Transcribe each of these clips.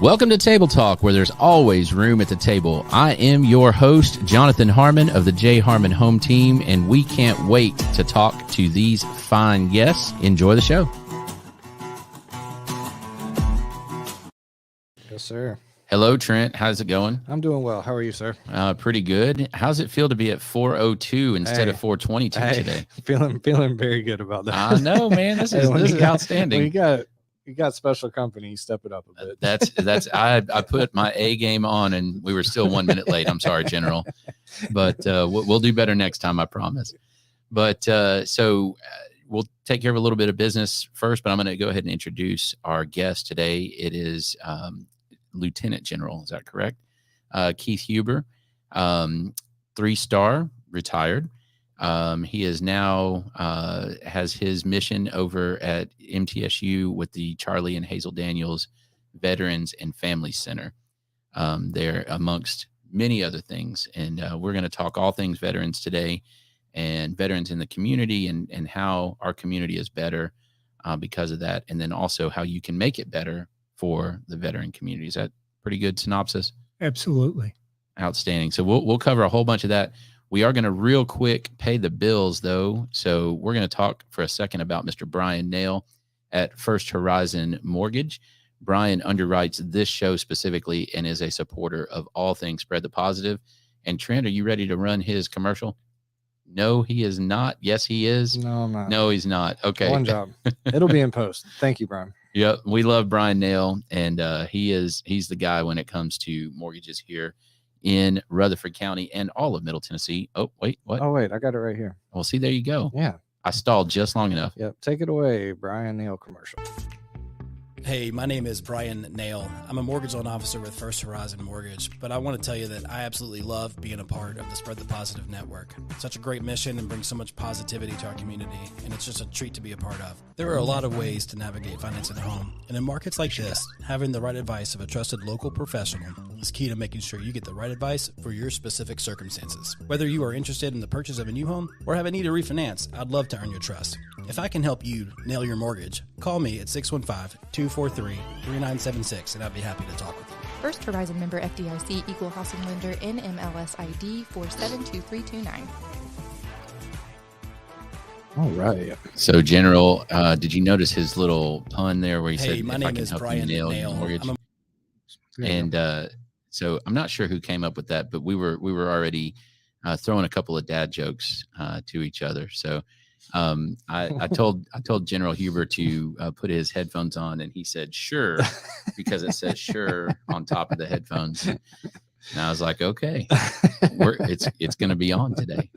Welcome to Table Talk, where there's always room at the table. I am your host, Jonathan Harmon of the J. Harmon Home Team, and we can't wait to talk to these fine guests. Enjoy the show. Yes, sir. Hello, Trent. How's it going? I'm doing well. How are you, sir? Pretty good. How's it feel to be at 4:02 instead of 4:22 today? Feeling very good about that. I know, man. This is outstanding. You got special company. Step it up a bit. That's I put my A game on, and we were still 1 minute late. I'm sorry, General, but we'll do better next time, I promise. But so we'll take care of a little bit of business first, but I'm going to go ahead and introduce our guest today. It is Lieutenant General. Is that correct? Keith Huber, 3-star, retired. He is now has his mission over at MTSU with the Charlie and Hazel Daniels Veterans and Family Center. They're amongst many other things. And we're going to talk all things veterans today and veterans in the community and how our community is better because of that. And then also how you can make it better for the veteran community. Is that pretty good synopsis? Absolutely. Outstanding. So we'll cover a whole bunch of that. We are going to real quick pay the bills, though. So we're going to talk for a second about Mr. Bryan Nale at First Horizon Mortgage. Bryan underwrites this show specifically and is a supporter of all things Spread the Positive. And Trent, are you ready to run his commercial? No, he is not. Yes, he is. No, I'm not. No, he's not. Okay. One job. It'll be in post. Thank you, Bryan. Yep. We love Bryan Nale, and he's the guy when it comes to mortgages here in Rutherford County and all of Middle Tennessee. Oh, wait, what? Oh, wait, I got it right here. Well, see, there you go. Yeah. I stalled just long enough. Yep. Take it away, Bryan Nale commercial. Hey, my name is Bryan Nale. I'm a mortgage loan officer with First Horizon Mortgage, but I want to tell you that I absolutely love being a part of the Spread the Positive Network. Such a great mission and brings so much positivity to our community, and it's just a treat to be a part of. There are a lot of ways to navigate financing a home, and in markets like this, having the right advice of a trusted local professional is key to making sure you get the right advice for your specific circumstances. Whether you are interested in the purchase of a new home or have a need to refinance, I'd love to earn your trust. If I can help you nail your mortgage, call me at 615-243-3976, and I'd be happy to talk with you. First Horizon member FDIC, equal housing lender, NMLS ID 472329. All right. So, General, did you notice his little pun there where he said, my name is Bryan Nale. Mortgage? And so I'm not sure who came up with that, but we were already throwing a couple of dad jokes to each other. So I told General Huber to put his headphones on, and he said, sure, because it says sure on top of the headphones. And I was like, okay, it's going to be on today.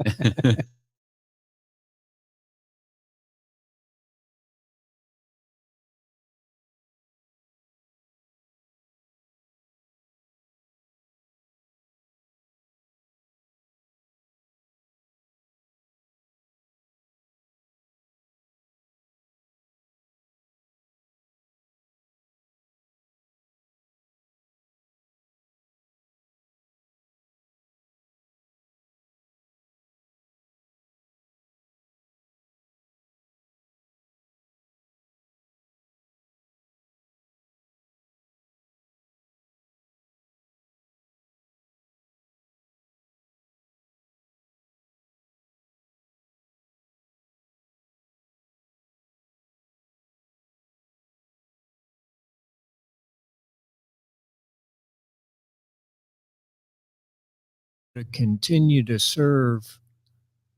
To continue to serve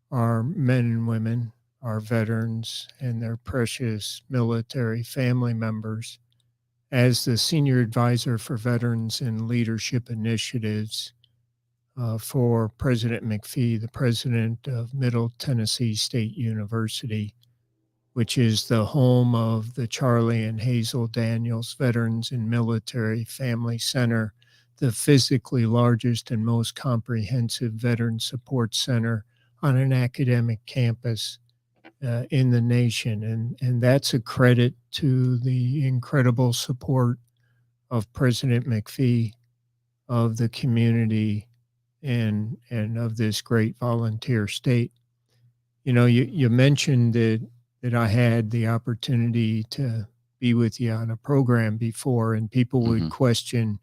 our men and women, our veterans, and their precious military family members. As the Senior Advisor for Veterans and Leadership Initiatives for President McPhee, the President of Middle Tennessee State University, which is the home of the Charlie and Hazel Daniels Veterans and Military Family Center, the physically largest and most comprehensive veteran support center on an academic campus in the nation. And that's a credit to the incredible support of President McPhee, of the community, and of this great volunteer state. You know, you mentioned that I had the opportunity to be with you on a program before, and people would question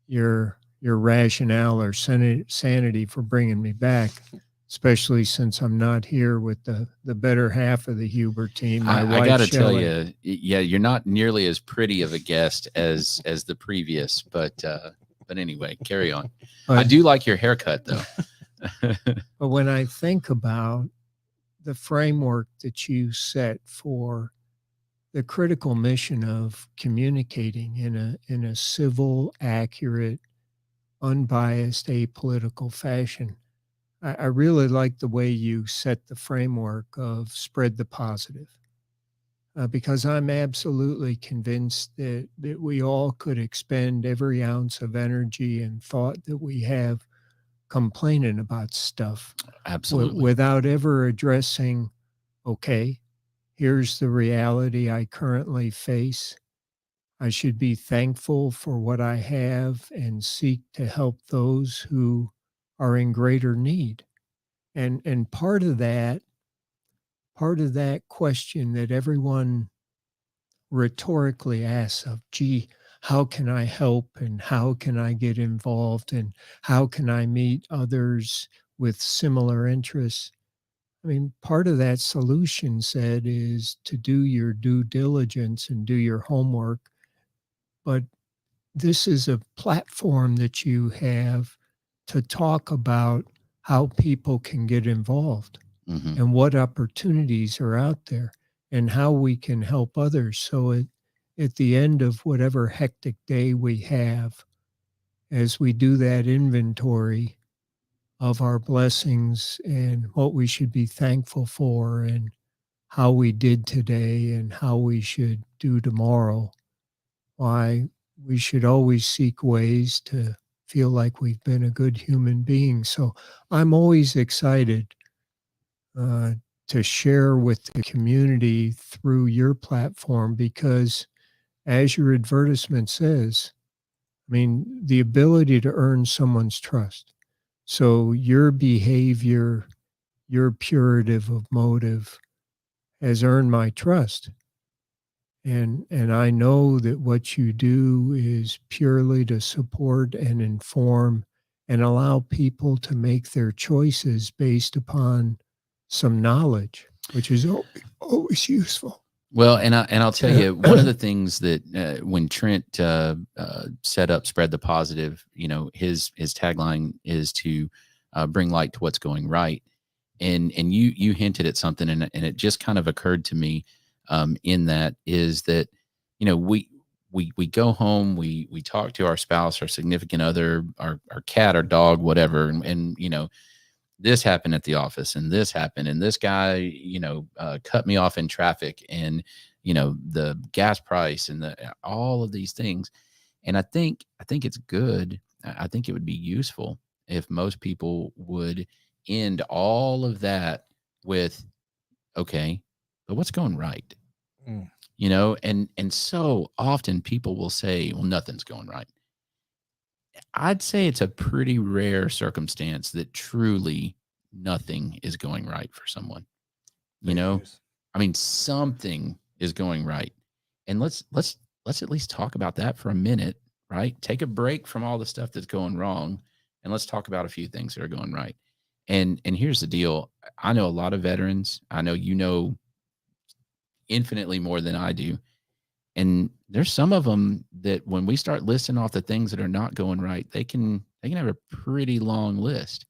your rationale or sanity for bringing me back, especially since I'm not here with the better half of the Huber team. I got to tell you, yeah, you're not nearly as pretty of a guest as the previous, but anyway, carry on. I do like your haircut though. But when I think about the framework that you set for the critical mission of communicating in a civil, accurate, unbiased, apolitical fashion, I really like the way you set the framework of spread the positive, because I'm absolutely convinced that we all could expend every ounce of energy and thought that we have complaining about stuff. Absolutely. Without ever addressing, okay, here's the reality I currently face. I should be thankful for what I have and seek to help those who are in greater need. And part of that question that everyone rhetorically asks of, gee, how can I help and how can I get involved and how can I meet others with similar interests? I mean, part of that solution set is to do your due diligence and do your homework. But this is a platform that you have to talk about how people can get involved and what opportunities are out there and how we can help others. So at the end of whatever hectic day we have, as we do that inventory of our blessings and what we should be thankful for and how we did today and how we should do tomorrow, why we should always seek ways to feel like we've been a good human being. So I'm always excited to share with the community through your platform because, as your advertisement says, I mean, the ability to earn someone's trust. So your behavior, your purative of motive has earned my trust. And I know that what you do is purely to support and inform and allow people to make their choices based upon some knowledge, which is always useful. Well, and I'll tell you, one of the things that when Trent set up Spread the Positive, you know, his tagline is to bring light to what's going right. And you hinted at something, and it just kind of occurred to me in that is that, you know, we go home, we talk to our spouse, our significant other, our cat, our dog, whatever, and you know, this happened at the office and this happened and this guy, you know, cut me off in traffic and, you know, the gas price and all of these things. And I think it's good. I think it would be useful if most people would end all of that with, okay, but what's going right? You know, and so often people will say, well, nothing's going right. I'd say it's a pretty rare circumstance that truly nothing is going right for someone. You know, I mean, something is going right. And let's at least talk about that for a minute, right? Take a break from all the stuff that's going wrong and let's talk about a few things that are going right. And here's the deal. I know a lot of veterans. I know you know infinitely more than I do. And there's some of them that when we start listing off the things that are not going right, they can have a pretty long list.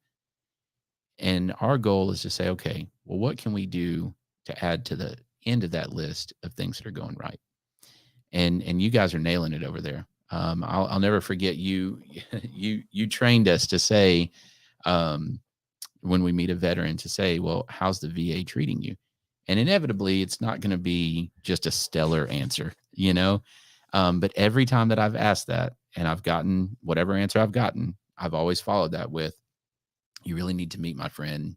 And our goal is to say, okay, well, what can we do to add to the end of that list of things that are going right? And you guys are nailing it over there. I'll never forget you trained us to say, when we meet a veteran, to say, well, how's the VA treating you? And inevitably, it's not going to be just a stellar answer, you know? But every time that I've asked that and I've gotten whatever answer I've gotten, I've always followed that with, you really need to meet my friend,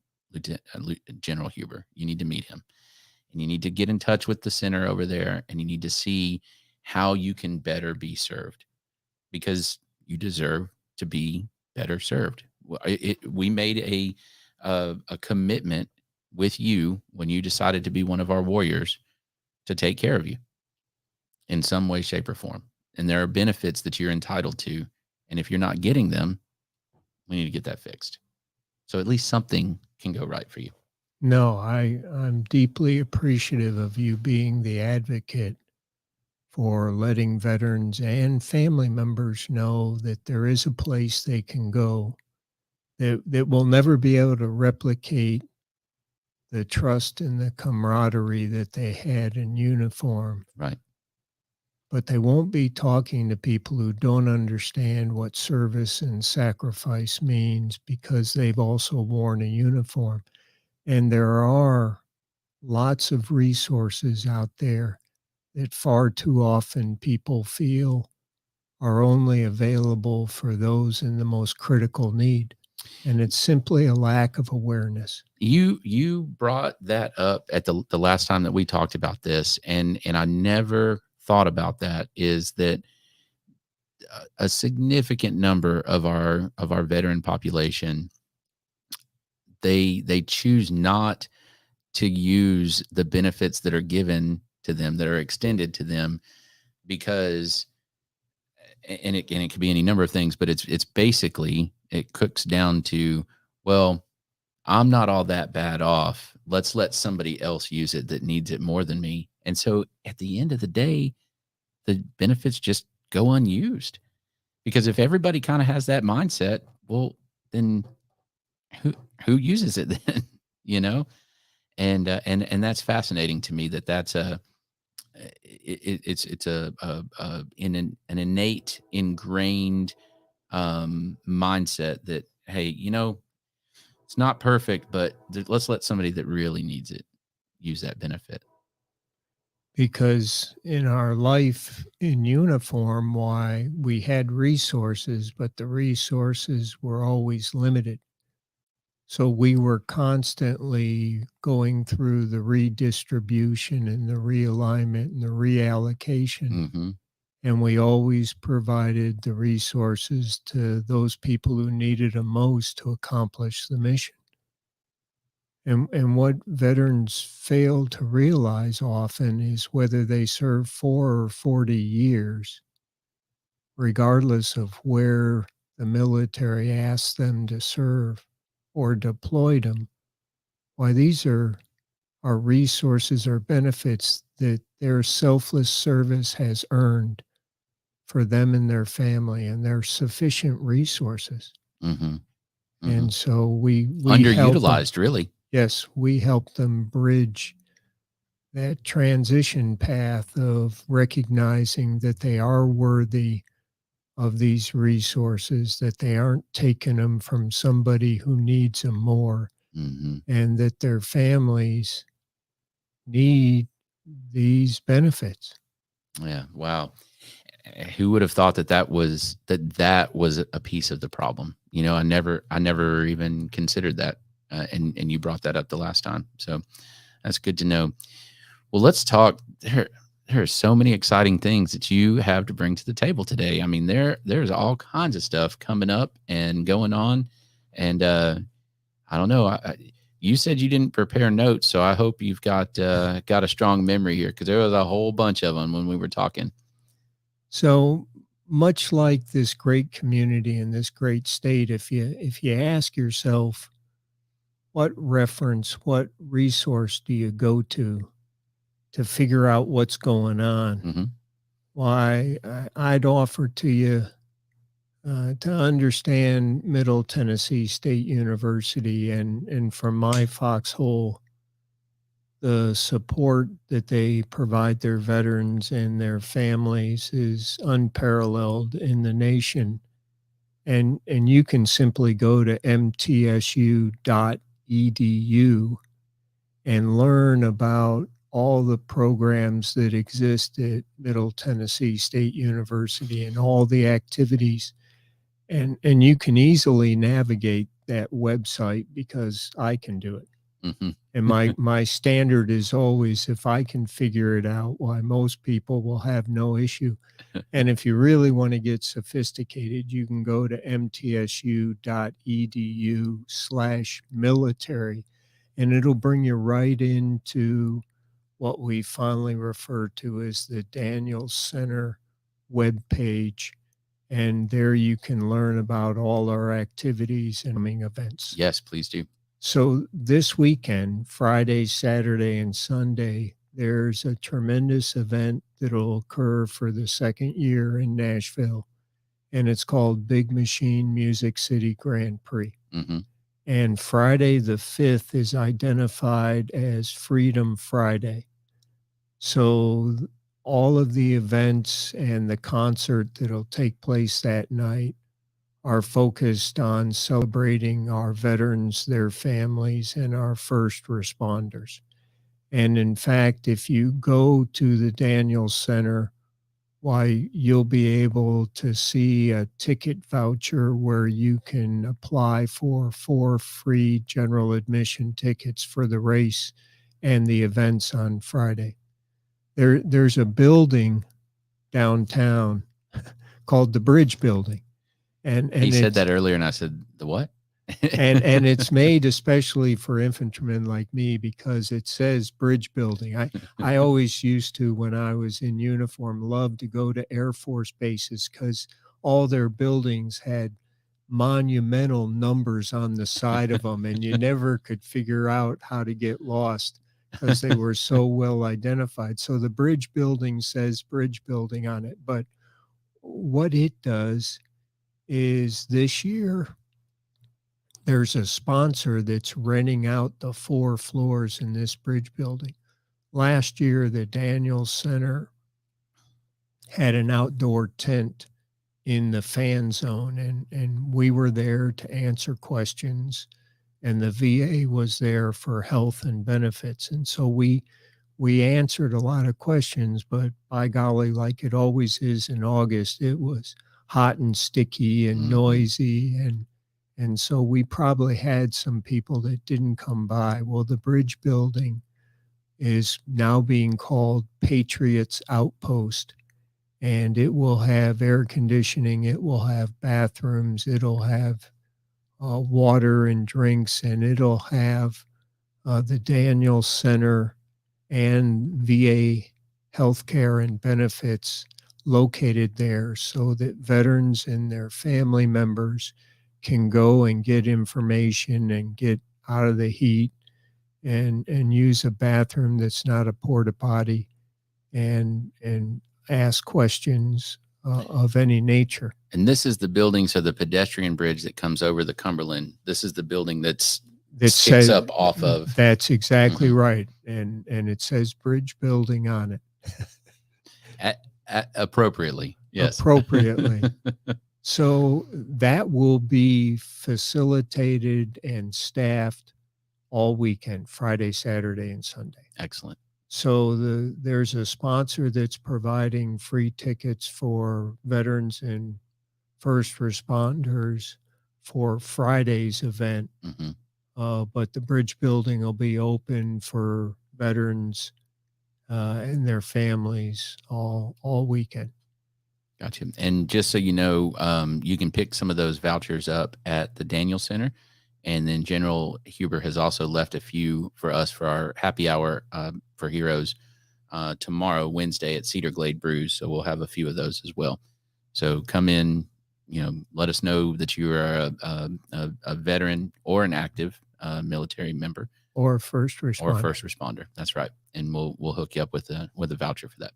General Huber. You need to meet him. And you need to get in touch with the center over there, and you need to see how you can better be served, because you deserve to be better served. We made a commitment with you when you decided to be one of our warriors to take care of you in some way, shape, or form. And there are benefits that you're entitled to. And if you're not getting them, we need to get that fixed. So at least something can go right for you. No, I'm deeply appreciative of you being the advocate for letting veterans and family members know that there is a place they can go that will never be able to replicate the trust and the camaraderie that they had in uniform. Right. But they won't be talking to people who don't understand what service and sacrifice means because they've also worn a uniform. And there are lots of resources out there that far too often people feel are only available for those in the most critical need. And it's simply a lack of awareness. You brought that up at the last time that we talked about this, and I never thought about that, is that a significant number of our veteran population, they choose not to use the benefits that are given to them, that are extended to them, because and it could be any number of things, but it's basically, it cooks down to, well, I'm not all that bad off. Let's let somebody else use it that needs it more than me. And so at the end of the day, the benefits just go unused, because if everybody kind of has that mindset, well, then who uses it then? You know? And that's fascinating to me, that's it's in an innate, ingrained mindset that, hey, it's not perfect, but let's let somebody that really needs it use that benefit. Because in our life in uniform, why we had resources, but the resources were always limited. So we were constantly going through the redistribution and the realignment and the reallocation. Mm-hmm. And we always provided the resources to those people who needed them most to accomplish the mission. And what veterans fail to realize often is whether they serve 4 or 40 years, regardless of where the military asks them to serve or deployed them, why these are resources or benefits that their selfless service has earned for them and their family, and they're sufficient resources. Mm-hmm. Mm-hmm. And so we underutilized, really. Yes, we help them bridge that transition path of recognizing that they are worthy of these resources, that they aren't taking them from somebody who needs them more, mm-hmm. and that their families need these benefits. Yeah. Wow. Who would have thought that was a piece of the problem? I never even considered that. And you brought that up the last time. So that's good to know. Well, let's talk. There are so many exciting things that you have to bring to the table today. I mean, there's all kinds of stuff coming up and going on. And I don't know. You said you didn't prepare notes, so I hope you've got a strong memory here, because there was a whole bunch of them when we were talking. So much like this great community in this great state, if you ask yourself, what reference, what resource do you go to figure out what's going on? Mm-hmm. Why, I'd offer to you to understand Middle Tennessee State University, and from my foxhole, the support that they provide their veterans and their families is unparalleled in the nation. And you can simply go to mtsu.edu and learn about all the programs that exist at Middle Tennessee State University and all the activities. And you can easily navigate that website because I can do it. Mm-hmm. And my standard is always, if I can figure it out, why most people will have no issue. And if you really want to get sophisticated, you can go to mtsu.edu/military and it'll bring you right into what we fondly refer to as the Daniel Center webpage. And there you can learn about all our activities and coming events. Yes, please do. So this weekend, Friday, Saturday, and Sunday, there's a tremendous event that'll occur for the second year in Nashville, and it's called Big Machine Music City Grand Prix. Mm-hmm. And Friday the 5th is identified as Freedom Friday. So all of the events and the concert that'll take place that night are focused on celebrating our veterans, their families, and our first responders. And in fact, if you go to the Daniel Center, why, you'll be able to see a ticket voucher where you can apply for 4 free general admission tickets for the race and the events on Friday. There's a building downtown called the Bridge Building. And He said that earlier, and I said, the what? and it's made especially for infantrymen like me because it says Bridge Building. I always used to, when I was in uniform, love to go to Air Force bases because all their buildings had monumental numbers on the side of them, and you never could figure out how to get lost because they were so well identified. So the Bridge Building says Bridge Building on it. But what it does is this year, there's a sponsor that's renting out the 4 floors in this bridge building. Last year, the Daniel Center had an outdoor tent in the fan zone, and we were there to answer questions, and the VA was there for health and benefits. And so we answered a lot of questions, but by golly, like it always is in August, it was hot and sticky and noisy, and so we probably had some people that didn't come by. Well, the bridge building is now being called Patriots Outpost, and it will have air conditioning, it will have bathrooms, it'll have water and drinks, and it'll have the Daniel Center and VA healthcare and benefits located there so that veterans and their family members can go and get information and get out of the heat and use a bathroom that's not a porta potty and ask questions of any nature. And this is the building, so the pedestrian bridge that comes over the Cumberland, this is the building that sticks says, up off of. That's exactly right. And it says Bridge Building on it. Appropriately. Yes. Appropriately. So that will be facilitated and staffed all weekend, Friday, Saturday, and Sunday. Excellent. So there's a sponsor that's providing free tickets for veterans and first responders for Friday's event. Mm-hmm. But the bridge building will be open for veterans and their families all weekend. Gotcha. And just so you know, you can pick some of those vouchers up at the Daniel Center. And then General Huber has also left a few for us for our happy hour for heroes tomorrow, Wednesday at Cedar Glade Brews. So we'll have a few of those as well. So come in, let us know that you are a veteran or an active military member. Or a first responder. That's right. And we'll hook you up with a voucher for that.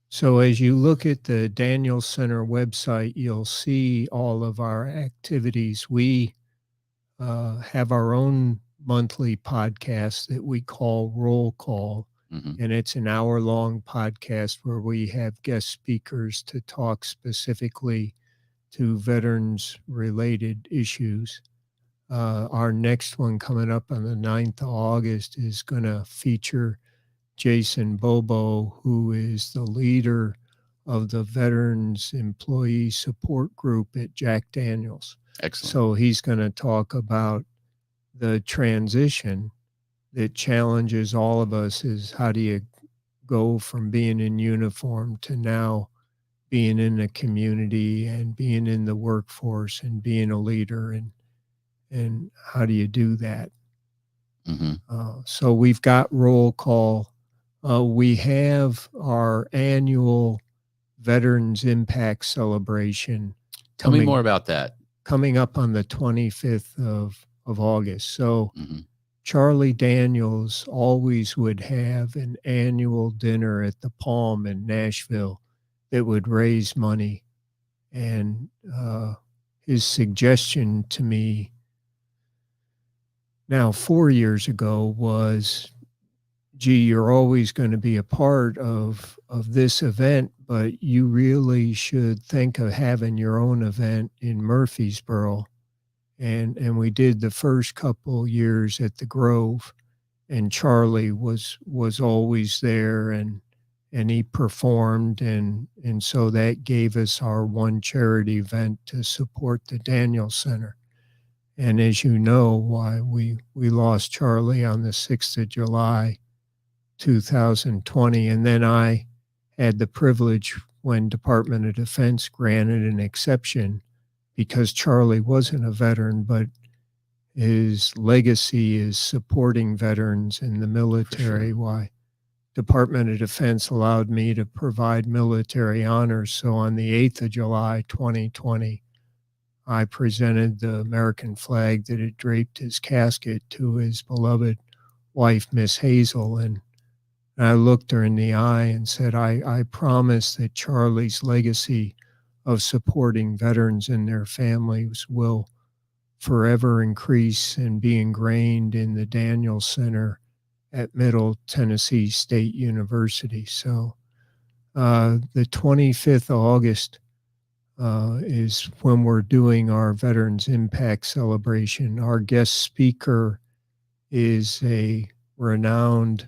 So as you look at the Daniel Center website, you'll see all of our activities. We have our own monthly podcast that we call Roll Call. Mm-hmm. And it's an hour-long podcast where we have guest speakers to talk specifically to veterans-related issues. Our next one coming up on the 9th of August is going to feature Jason Bobo, who is the leader of the Veterans Employee Support Group at Jack Daniels. Excellent. So he's going to talk about the transition that challenges all of us is how do you go from being in uniform to now being in a community and being in the workforce and being a leader, and how do you do that? Mm-hmm. So we've got roll call. We have our annual Veterans Impact Celebration. Tell me more about that. Coming up on the 25th of August. So Mm-hmm. Charlie Daniels always would have an annual dinner at the Palm in Nashville that would raise money. And his suggestion to me now 4 years ago was, gee, you're always going to be a part of this event, but you really should think of having your own event in Murfreesboro. And we did the first couple years at the Grove, and Charlie was always there, and he performed, and so that gave us our one charity event to support the Daniel Center. And as you know, why we lost Charlie on the 6th of July, 2020. And then I had the privilege, when Department of Defense granted an exception, because Charlie wasn't a veteran, but his legacy is supporting veterans in the military. Sure. Why Department of Defense allowed me to provide military honors. So on the 8th of July, 2020, I presented the American flag that had draped his casket to his beloved wife, Miss Hazel. And I looked her in the eye and said, I promise that Charlie's legacy of supporting veterans and their families will forever increase and be ingrained in the Daniel Center at Middle Tennessee State University. So the 25th of August is when we're doing our Veterans Impact Celebration. Our guest speaker is a renowned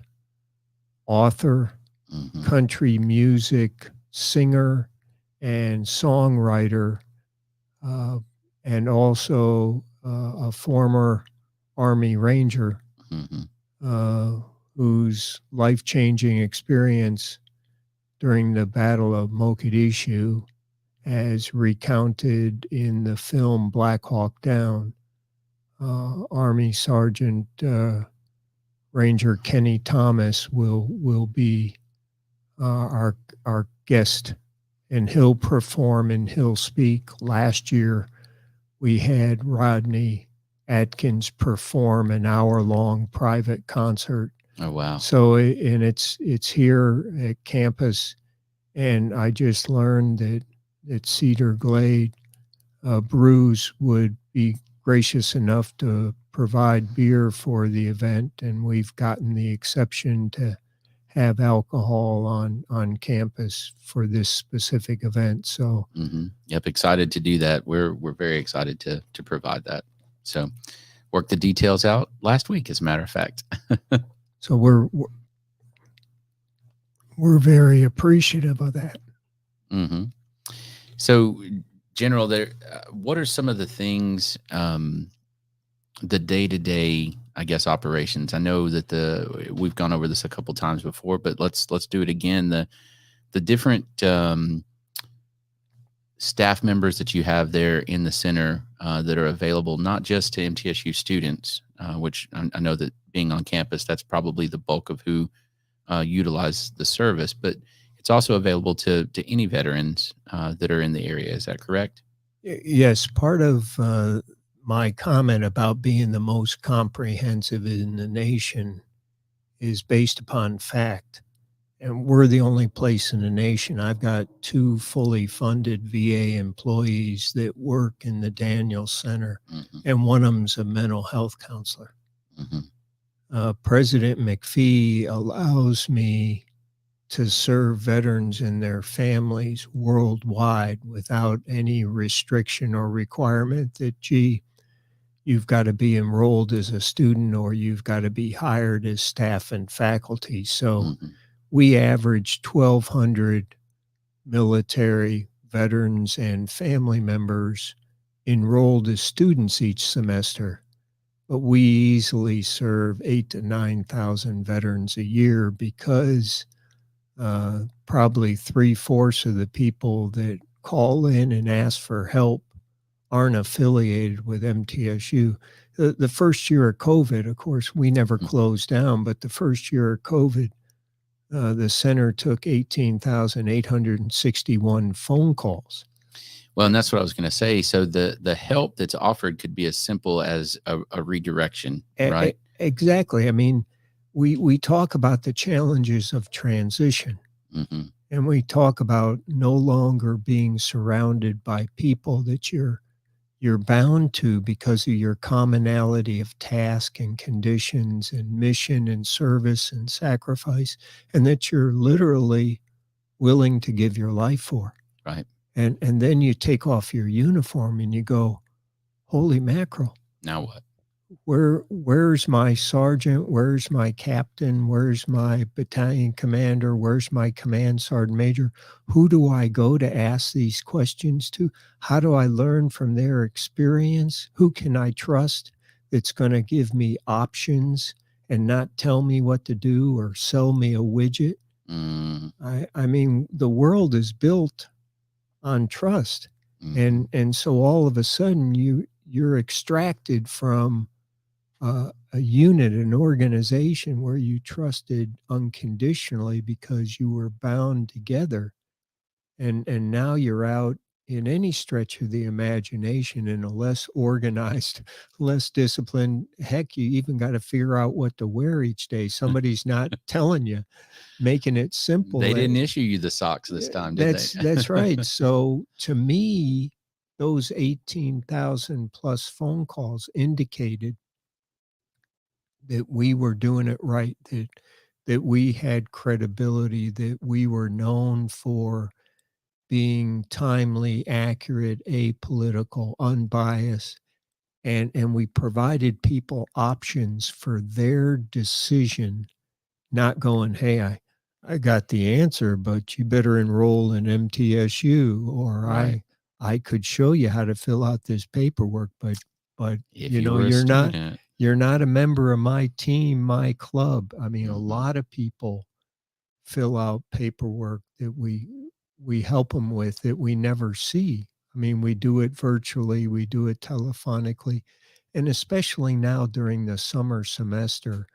author, Mm-hmm. country music singer, and songwriter, and also a former Army Ranger, Mm-hmm. Whose life-changing experience during the Battle of Mogadishu, as recounted in the film Black Hawk Down, Army Sergeant Ranger Kenny Thomas will be our guest, and he'll perform and he'll speak. Last year, we had Rodney Atkins perform an hour-long private concert. Oh, wow. So, and it's here at campus, and I just learned that Cedar Glade Brews would be gracious enough to provide beer for the event, and we've gotten the exception to have alcohol on campus for this specific event. So, Mm-hmm. Yep, excited to do that. We're very excited to provide that. So, worked the details out last week, as a matter of fact. so we're very appreciative of that. Mm-hmm. So, General, there, what are some of the things, the day-to-day, I guess, operations? I know that we've gone over this a couple times before, but let's do it again. The different staff members that you have there in the center that are available, not just to MTSU students, which I know that being on campus, that's probably the bulk of who utilize the service, but it's also available to any veterans that are in the area. Is that correct? Yes. Part of my comment about being the most comprehensive in the nation is based upon fact. And we're the only place in the nation. I've got 2 fully funded VA employees that work in the Daniel Center, Mm-hmm. and one of them's a mental health counselor. Mm-hmm. President McPhee allows me to serve veterans and their families worldwide without any restriction or requirement that, gee, you've got to be enrolled as a student or you've got to be hired as staff and faculty. So Mm-hmm. we average 1,200 military veterans and family members enrolled as students each semester, but we easily serve 8,000 to 9,000 veterans a year because probably 3/4 of the people that call in and ask for help aren't affiliated with MTSU. The first year of COVID, of course, we never closed down, but the first year of COVID, the center took 18,861 phone calls. Well, and that's what I was going to say. So the help that's offered could be as simple as a redirection, right? Exactly. I mean, we talk about the challenges of transition, and we talk about no longer being surrounded by people that you're bound to because of your commonality of task and conditions and mission and service and sacrifice, and that you're literally willing to give your life for. Right. And then you take off your uniform and you go, holy mackerel. Now what? Where's my sergeant? Where's my captain? Where's my battalion commander? Where's my command sergeant major? Who do I go to ask these questions to? How do I learn from their experience? Who can I trust that's going to give me options and not tell me what to do or sell me a widget? I mean, the world is built on trust. And so all of a sudden you're extracted from a unit, an organization where you trusted unconditionally because you were bound together. And now you're out in any stretch of the imagination in a less organized, less disciplined. Heck, you even got to figure out what to wear each day. Somebody's not telling you, making it simple. They didn't issue you the socks this time, did they? That's right. So to me, those 18,000 plus phone calls indicated that we were doing it right, that we had credibility, that we were known for being timely, accurate, apolitical, unbiased, and we provided people options for their decision, not going, hey, I got the answer, but you better enroll in MTSU, or Right. I could show you how to fill out this paperwork, but If you know, were a student. you're not a member of my team, my club. I mean, a lot of people fill out paperwork that we help them with that we never see. I mean, we do it virtually, we do it telephonically, and especially now during the summer semester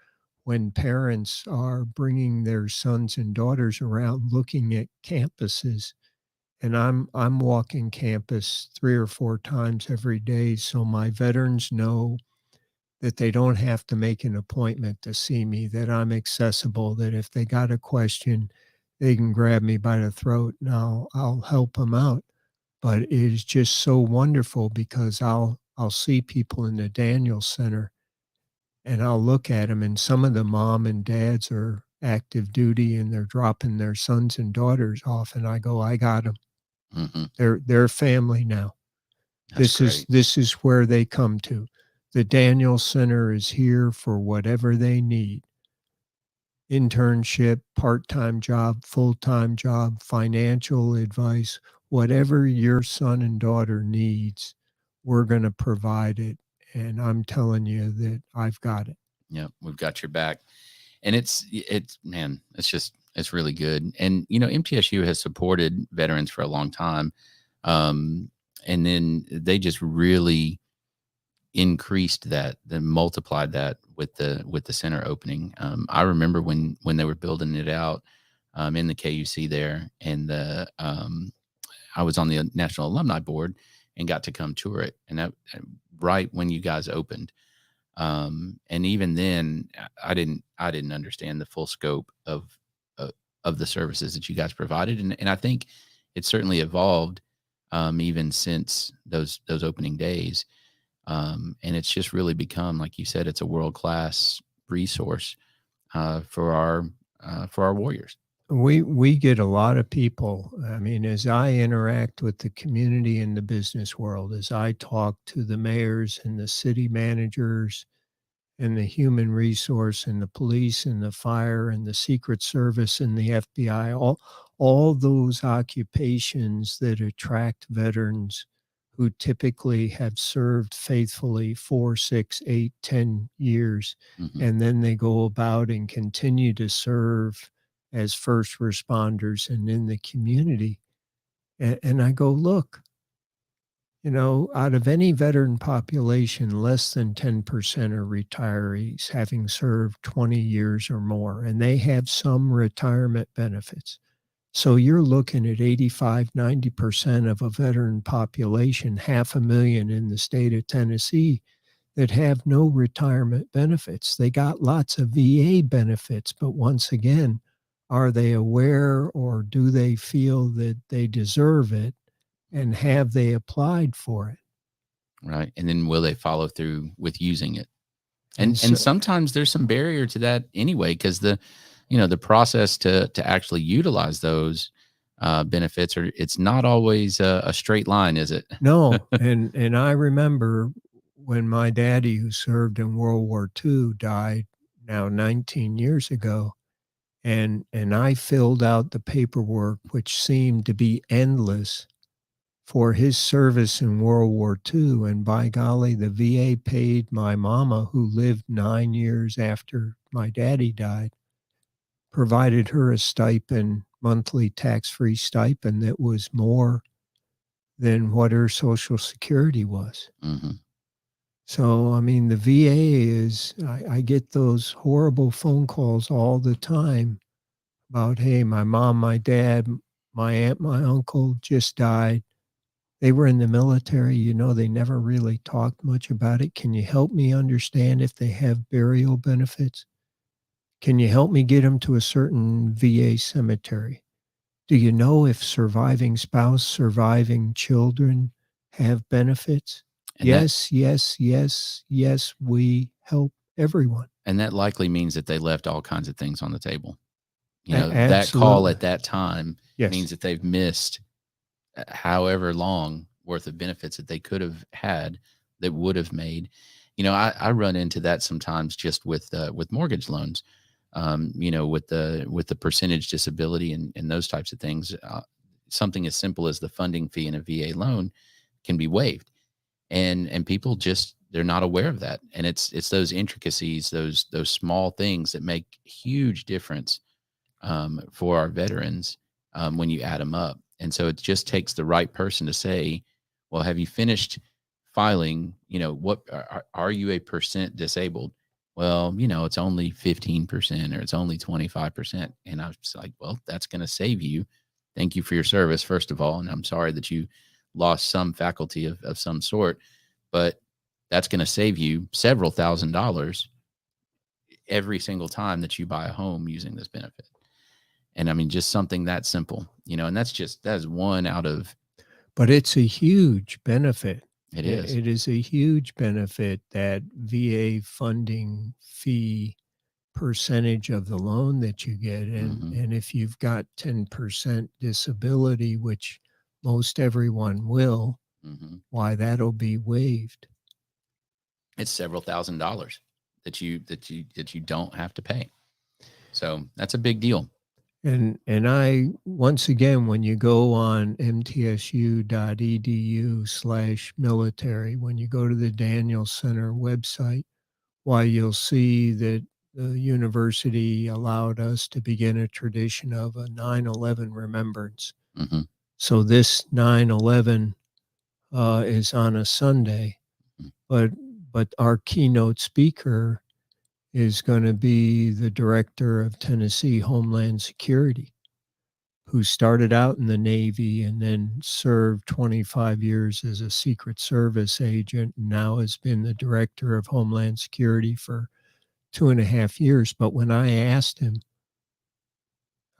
when parents are bringing their sons and daughters around looking at campuses. And I'm walking campus 3 or 4 times every day, so my veterans know that they don't have to make an appointment to see me, that I'm accessible, that if they got a question, they can grab me by the throat and I'll help them out. But it is just so wonderful because I'll see people in the Daniel Center and I'll look at them, and some of the mom and dads are active duty and they're dropping their sons and daughters off, and I go, I got them. They're family now. This is where they come to. The Daniel Center is here for whatever they need. Internship, part-time job, full-time job, financial advice, whatever your son and daughter needs, we're going to provide it. And I'm telling you that I've got it. Yeah, we've got your back. And it's really good. And, you know, MTSU has supported veterans for a long time. And then they just really increased that, then multiplied that with the center opening. I remember when they were building it out in the KUC there, and I was on the National Alumni Board and got to come tour it, and that right when you guys opened. And even then, I didn't understand the full scope of the services that you guys provided, and I think it's certainly evolved even since those opening days. And it's just really become, like you said, it's a world-class resource for our warriors. We get a lot of people. I mean, as I interact with the community and the business world, as I talk to the mayors and the city managers and the human resource and the police and the fire and the Secret Service and the FBI, all those occupations that attract veterans who typically have served faithfully 4, 6, 8, 10 years, and then they go about and continue to serve as first responders and in the community. And I go, look, Out of any veteran population, less than 10% are retirees having served 20 years or more, and they have some retirement benefits. So you're looking at 85, 90% of a veteran population, 500,000 in the state of Tennessee, that have no retirement benefits. They got lots of VA benefits, but once again, are they aware or do they feel that they deserve it? And have they applied for it? Right. And then will they follow through with using it? And And so- sometimes there's some barrier to that anyway, because the process to actually utilize those benefits it's not always a straight line, is it? No, and I remember when my daddy, who served in World War II, died now 19 years ago, and I filled out the paperwork, which seemed to be endless, for his service in World War II. And by golly, the VA paid my mama, who lived 9 years after my daddy died, provided her a stipend, monthly tax-free stipend that was more than what her Social Security was. Mm-hmm. So, I mean, the VA is, I get those horrible phone calls all the time about, hey, my mom, my dad, my aunt, my uncle just died. They were in the military. They never really talked much about it. Can you help me understand if they have burial benefits? Can you help me get them to a certain VA cemetery? Do you know if surviving spouse, surviving children have benefits? And Yes, yes, yes, yes, we help everyone. And that likely means that they left all kinds of things on the table. That Absolutely. call at that time Yes. means that they've missed however long worth of benefits that they could have had that would have made. I run into that sometimes just with mortgage loans. With the percentage disability and those types of things. Something as simple as the funding fee in a VA loan can be waived, and people just, they're not aware of that. And it's those intricacies, those small things that make huge difference for our veterans when you add them up. And so it just takes the right person to say, well, have you finished filing? What are you a percent disabled? Well, it's only 15% or it's only 25%. And I was like, well, that's going to save you. Thank you for your service, first of all. And I'm sorry that you lost some faculty of some sort, but that's going to save you several $1,000s every single time that you buy a home using this benefit. And I mean, just something that simple, and that is one out of. But it's a huge benefit. It is. It is a huge benefit, that VA funding fee percentage of the loan that you get. And if you've got 10% disability, which most everyone will, why, that'll be waived. It's several $1,000s that you don't have to pay. So that's a big deal. And I, once again, when you go on mtsu.edu/military, when you go to the Daniel Center website, why, you'll see that the university allowed us to begin a tradition of a 9/11 remembrance. Mm-hmm. So this 9/11 is on a Sunday, but our keynote speaker is going to be the director of Tennessee Homeland Security, who started out in the Navy and then served 25 years as a Secret Service agent, and now has been the director of Homeland Security for 2.5 years. But when I asked him,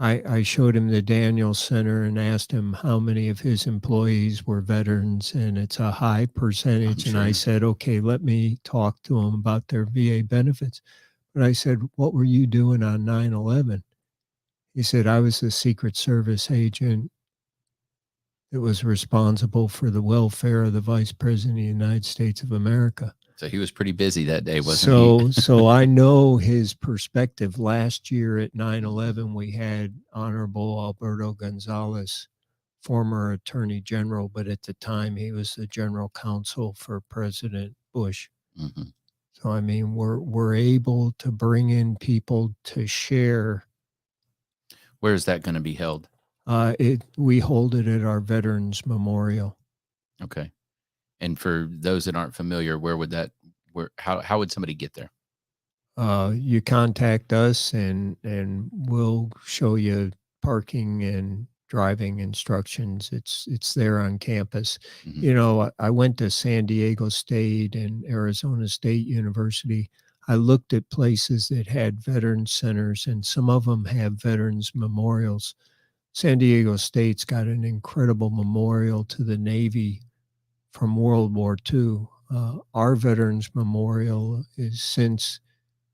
I showed him the Daniel Center and asked him how many of his employees were veterans, and it's a high percentage. And I said, okay, let me talk to them about their VA benefits. But I said, what were you doing on 9/11? He said, I was the Secret Service agent that was responsible for the welfare of the Vice President of the United States of America. So he was pretty busy that day, wasn't he? So I know his perspective. Last year at 9/11, we had Honorable Alberto Gonzalez, former Attorney General, but at the time he was the General Counsel for President Bush. Mm-hmm. So, I mean, we're able to bring in people to share. Where is that going to be held? We hold it at our Veterans Memorial. Okay. And for those that aren't familiar, how would somebody get there? You contact us and we'll show you parking and driving instructions. It's there on campus. Mhm. You know, I went to San Diego State and Arizona State University. I looked at places that had veteran centers, and some of them have veterans memorials. San Diego State's got an incredible memorial to the Navy from World War II. Our Veterans Memorial is since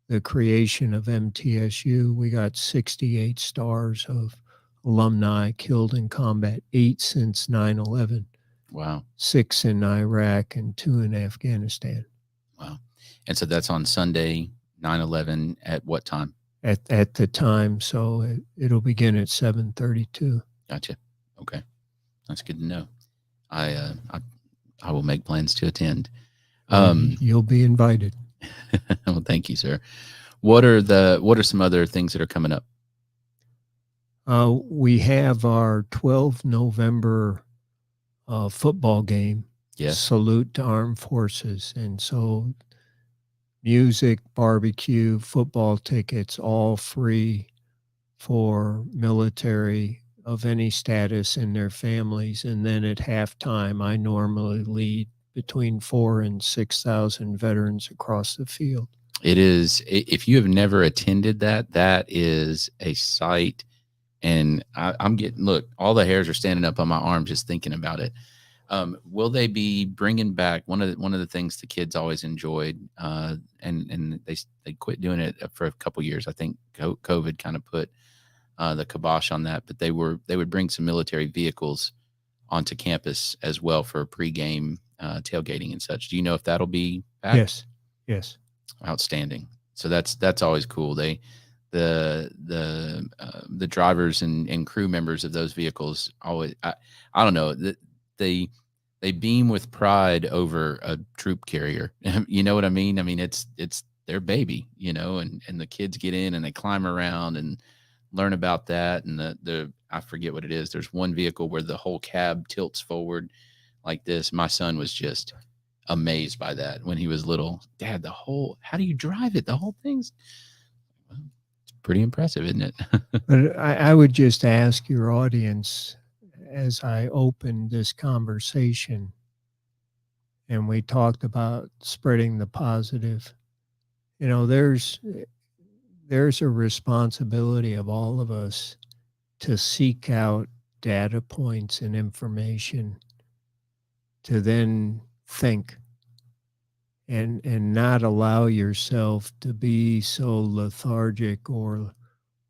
the creation of MTSU. We got 68 stars of alumni killed in combat, 8 since 9/11, Wow. 6 in Iraq, and 2 in Afghanistan. Wow. And so that's on Sunday, 9/11 at what time? At the time, so it'll begin at 7:32. Gotcha. Okay. That's good to know. I will make plans to attend. You'll be invited. Well, thank you, sir. What are some other things that are coming up? We have our 12 November football game. Yes. Salute to Armed Forces. And so music, barbecue, football tickets, all free for military of any status and their families. And then at halftime, I normally lead between 4,000 and 6,000 veterans across the field. It is. If you have never attended that is a sight. And I'm getting, look, all the hairs are standing up on my arm just thinking about it. Will they be bringing back one of the things the kids always enjoyed, and they quit doing it for a couple years. I think COVID kind of put the kibosh on that, but they would bring some military vehicles onto campus as well for pregame tailgating and such. Do you know if that'll be back? Yes. Outstanding. So that's always cool. The drivers and crew members of those vehicles always, I don't know, they beam with pride over a troop carrier. You know what I mean? I mean, it's their baby, you know, and the kids get in and they climb around and learn about that. And I forget what it is. There's one vehicle where the whole cab tilts forward like this. My son was just amazed by that when he was little. Dad, how do you drive it? The whole thing's pretty impressive, isn't it? But I would just ask your audience, as I opened this conversation and we talked about spreading the positive, you know, there's a responsibility of all of us to seek out data points and information to then think and not allow yourself to be so lethargic or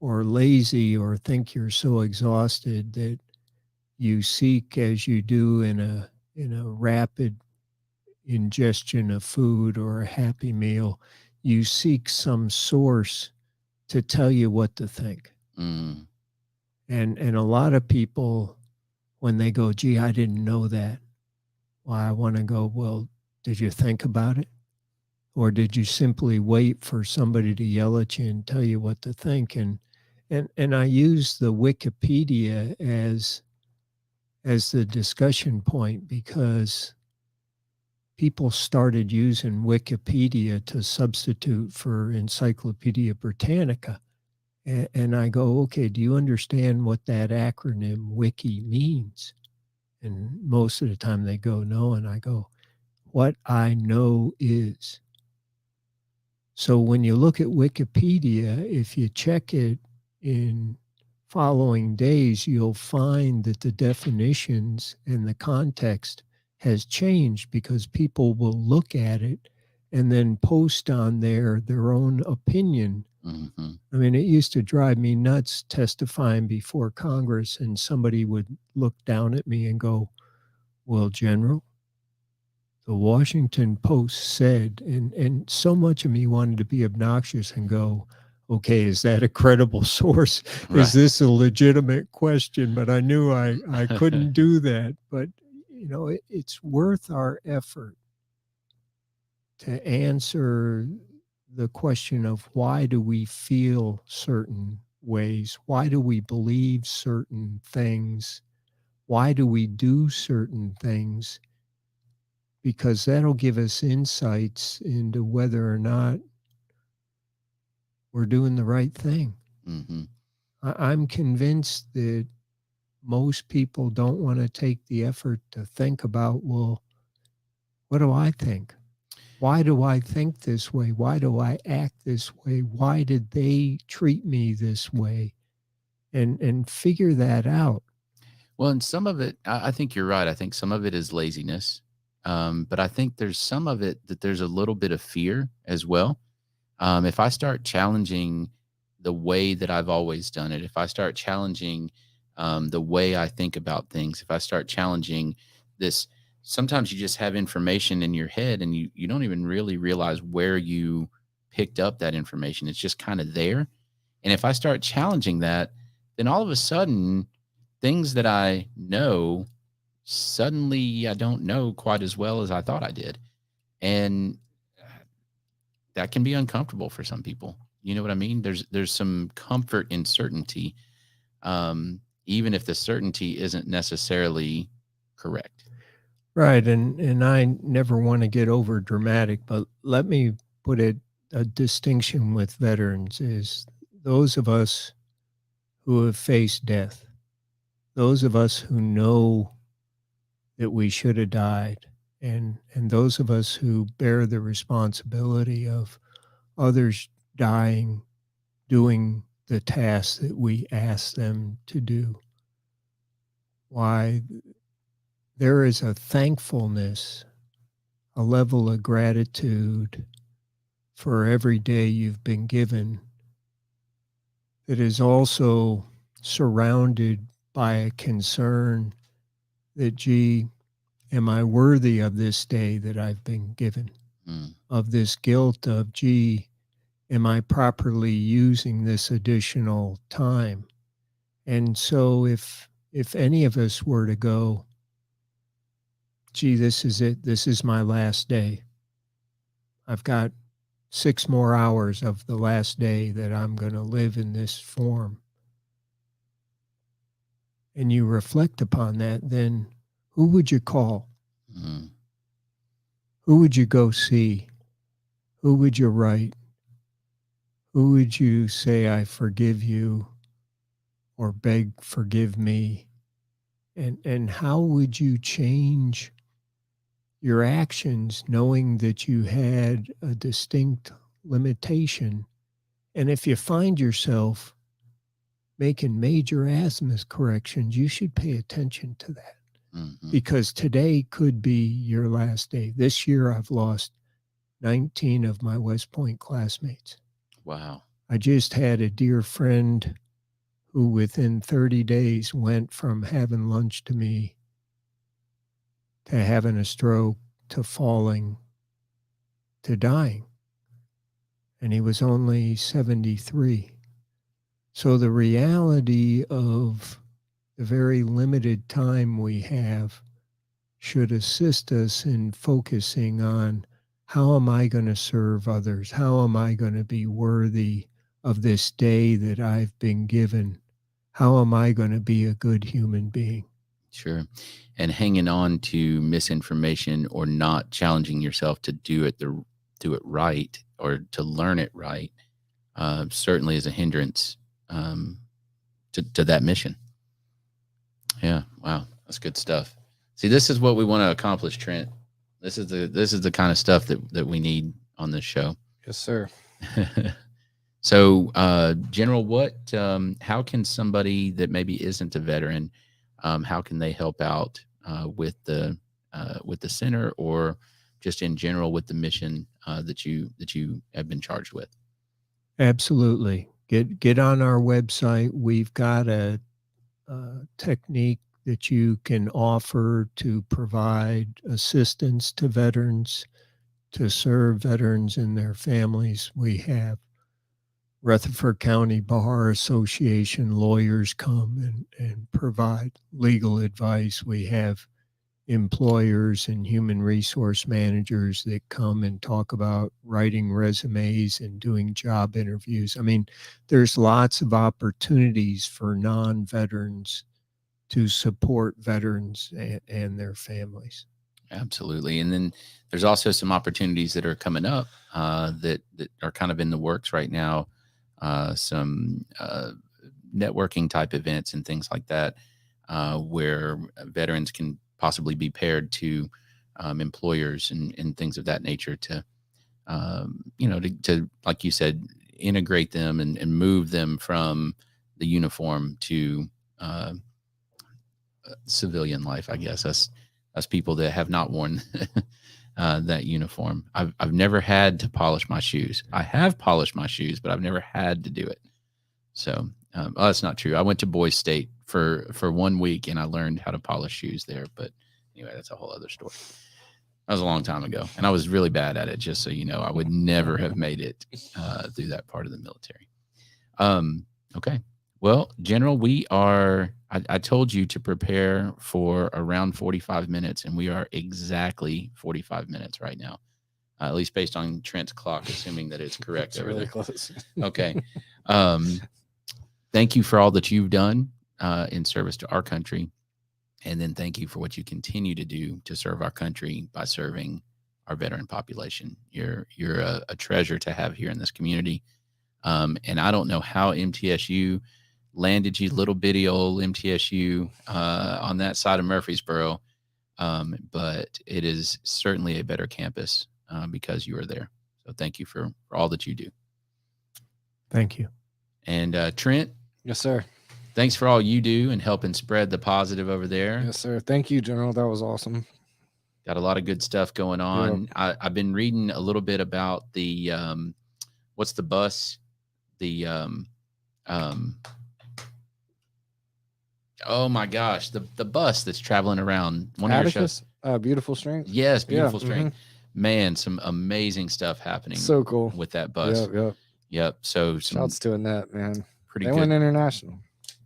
lazy or think you're so exhausted that you seek, as you do in a rapid ingestion of food or a Happy Meal, you seek some source to tell you what to think. Mm. And a lot of people, when they go, gee, I didn't know that. Well, I want to go, well, did you think about it? Or did you simply wait for somebody to yell at you and tell you what to think? And I use the Wikipedia as the discussion point because people started using Wikipedia to substitute for Encyclopedia Britannica. And I go, okay, do you understand what that acronym Wiki means? And most of the time they go, no. And I go, what I know is. So when you look at Wikipedia, if you check it in following days, you'll find that the definitions and the context has changed because people will look at it and then post on there their own opinion. Mm-hmm. I mean, it used to drive me nuts testifying before Congress and somebody would look down at me and go, well, General, the Washington Post said, and so much of me wanted to be obnoxious and go, okay, is that a credible source? Right. Is this a legitimate question? But I knew I couldn't do that. But, you know, it's worth our effort to answer the question of why do we feel certain ways? Why do we believe certain things? Why do we do certain things? because that'll give us insights into whether or not we're doing the right thing. Mm-hmm. I'm convinced that most people don't want to take the effort to think about, well, what do I think? Why do I think this way? Why do I act this way? Why did they treat me this way? And figure that out. Well, and some of it, I think you're right. I think some of it is laziness. But I think there's some of it that there's a little bit of fear as well. If I start challenging the way that I've always done it, if I start challenging the way I think about things, if I start challenging this, sometimes you just have information in your head and you don't even really realize where you picked up that information. It's just kind of there. And if I start challenging that, then all of a sudden, things that I know, suddenly I don't know quite as well as I thought I did. And that can be uncomfortable for some people. You know what I mean? There's some comfort in certainty, even if the certainty isn't necessarily correct. Right. And I never want to get over dramatic, but let me put it, a distinction with veterans is those of us who have faced death, those of us who know that we should have died, and those of us who bear the responsibility of others dying, doing the tasks that we ask them to do. Why, there is a thankfulness, a level of gratitude for every day you've been given that is also surrounded by a concern that, gee, am I worthy of this day that I've been given? Of this guilt of, gee, am I properly using this additional time? And so if any of us were to go, gee, this is it, this is my last day, I've got 6 more hours of the last day that I'm going to live in this form, and you reflect upon that, then who would you call? Mm. Who would you go see? Who would you write? Who would you say, I forgive you, or beg, forgive me? And how would you change your actions knowing that you had a distinct limitation? And if you find yourself making major asthma corrections, you should pay attention to that. Mm-hmm. Because today could be your last day. This year, I've lost 19 of my West Point classmates. Wow. I just had a dear friend who within 30 days went from having lunch to me to having a stroke to falling to dying. And he was only 73. So the reality of the very limited time we have should assist us in focusing on, how am I going to serve others? How am I going to be worthy of this day that I've been given? How am I going to be a good human being? Sure. And hanging on to misinformation or not challenging yourself to do it right or to learn it right certainly is a hindrance to that mission. Yeah. Wow. That's good stuff. See, this is what we want to accomplish, Trent. This is the kind of stuff that we need on this show. Yes, sir. So, General, how can somebody that maybe isn't a veteran, how can they help out with the center, or just in general with the mission that you have been charged with? Absolutely. Get on our website. We've got a technique that you can offer to provide assistance to veterans, to serve veterans and their families. We have Rutherford County Bar Association lawyers come and provide legal advice. We have employers and human resource managers that come and talk about writing resumes and doing job interviews. I mean, there's lots of opportunities for non-veterans to support veterans and their families. Absolutely. And then there's also some opportunities that are coming up that are kind of in the works right now. Some networking type events and things like that, where veterans can possibly be paired to employers and things of that nature to, to like you said, integrate them and move them from the uniform to civilian life. I guess us people that have not worn that uniform. I've never had to polish my shoes. I have polished my shoes, but I've never had to do it. So that's not true. I went to Boys State for 1 week and I learned how to polish shoes there. But anyway, that's a whole other story. That was a long time ago, and I was really bad at it. Just so you know, I would never have made it through that part of the military. Okay. Well, General, I told you to prepare for around 45 minutes, and we are exactly 45 minutes right now, at least based on Trent's clock, assuming that it's correct. It's really close. Okay. Thank you for all that you've done in service to our country. And then thank you for what you continue to do to serve our country by serving our veteran population. You're a treasure to have here in this community. And I don't know how MTSU landed you, little bitty old MTSU, on that side of Murfreesboro. But it is certainly a better campus because you are there. So thank you for all that you do. Thank you. And Trent. Yes, sir. Thanks for all you do and helping spread the positive over there. Yes, sir. Thank you, General. That was awesome. Got a lot of good stuff going on. Yeah. I've been reading a little bit about the what's the bus? The oh my gosh, the bus that's traveling around. One of your shows. Beautiful Strength. Yes, Beautiful Yeah, Strength. Man, some amazing stuff happening. So cool with that bus. Yep. So some shouts to Annette, man. Pretty They good. went international.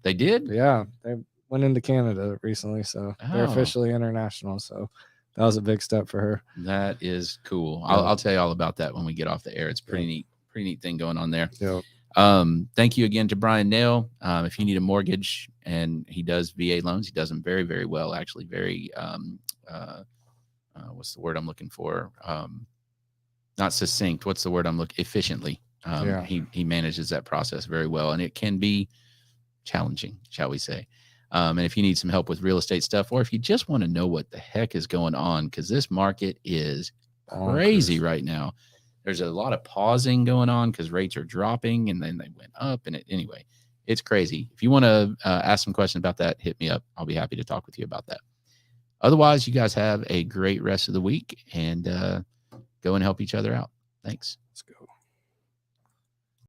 They did? Yeah, they went into Canada recently, so they're Oh. officially international. So that was a big step for her. That is cool. Yeah. I'll tell you all about that when we get off the air. It's pretty neat thing going on there. Yeah. Thank you again to Bryan Nale. If you need a mortgage, and he does VA loans, he does them very, very well, actually. Very what's the word I'm looking for? Not succinct. What's the word I'm looking? Efficiently. He manages that process very well, and it can be challenging, shall we say. And if you need some help with real estate stuff, or if you just want to know what the heck is going on, because this market is crazy right now. There's a lot of pausing going on because rates are dropping and then they went up. And anyway, it's crazy. If you want to ask some questions about that, hit me up. I'll be happy to talk with you about that. Otherwise, you guys have a great rest of the week and go and help each other out. Thanks.